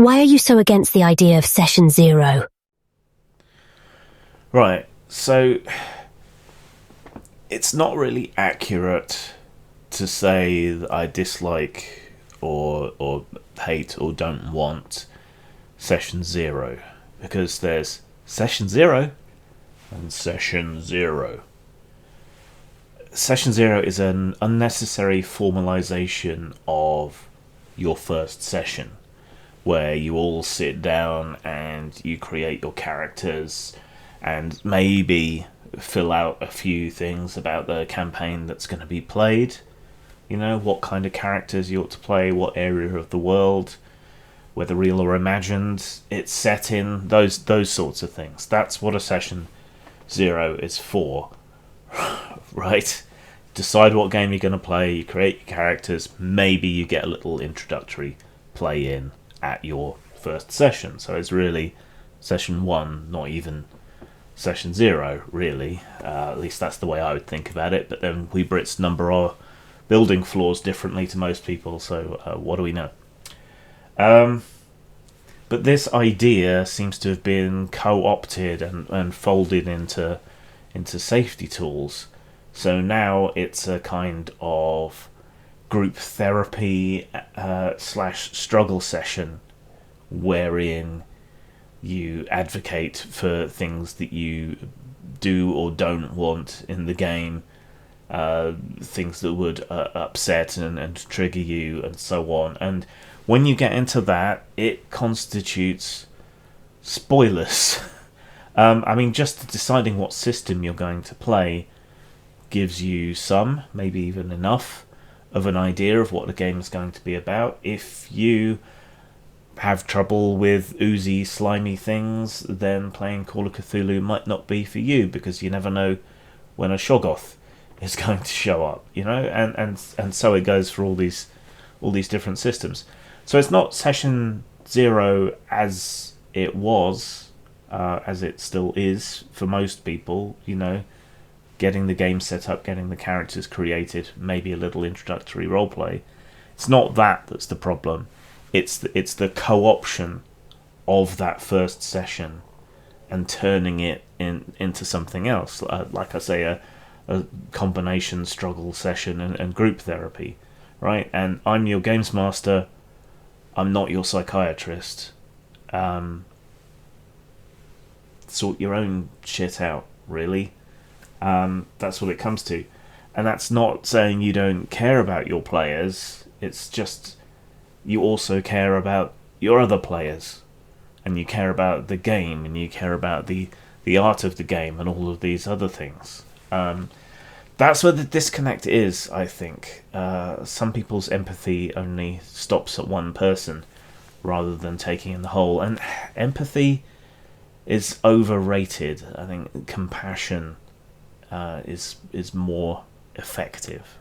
Why are you so against the idea of Session Zero? Right, so it's not really accurate to say that I dislike or hate or don't want Session Zero, because there's Session Zero and Session Zero. Session Zero is an unnecessary formalization of your first session, where you all sit down and you create your characters and maybe fill out a few things about the campaign that's going to be played. You know, what kind of characters you ought to play, what area of the world, whether real or imagined it's set in, those sorts of things. That's what a Session Zero is for. Right? Decide what game you're going to play, you create your characters, maybe you get a little introductory play in at your first session. So it's really Session 1, not even Session 0, really. At least that's the way I would think about it. But then we Brits number our building floors differently to most people, so what do we know? But this idea seems to have been co-opted and folded into safety tools. So now it's a kind of group therapy / struggle session wherein you advocate for things that you do or don't want in the game, things that would upset and trigger you and so on. And when you get into that, it constitutes spoilers. I mean, just deciding what system you're going to play gives you some, maybe even enough, of an idea of what the game is going to be about. If you have trouble with oozy, slimy things, then playing Call of Cthulhu might not be for you, because you never know when a Shoggoth is going to show up, you know, and so it goes for all these different systems. So it's not Session Zero as it was, as it still is for most people, you know, getting the game set up, getting the characters created, maybe a little introductory roleplay. It's not that that's the problem. It's the co-option of that first session and turning it into something else. Like I say, a combination struggle session and group therapy, right? And I'm your games master. I'm not your psychiatrist. Sort your own shit out, really. That's what it comes to. And that's not saying you don't care about your players. It's just you also care about your other players, and you care about the game, and you care about the art of the game and all of these other things. That's where the disconnect is, I think. Some people's empathy only stops at one person rather than taking in the whole. And empathy is overrated. I think compassion is more effective.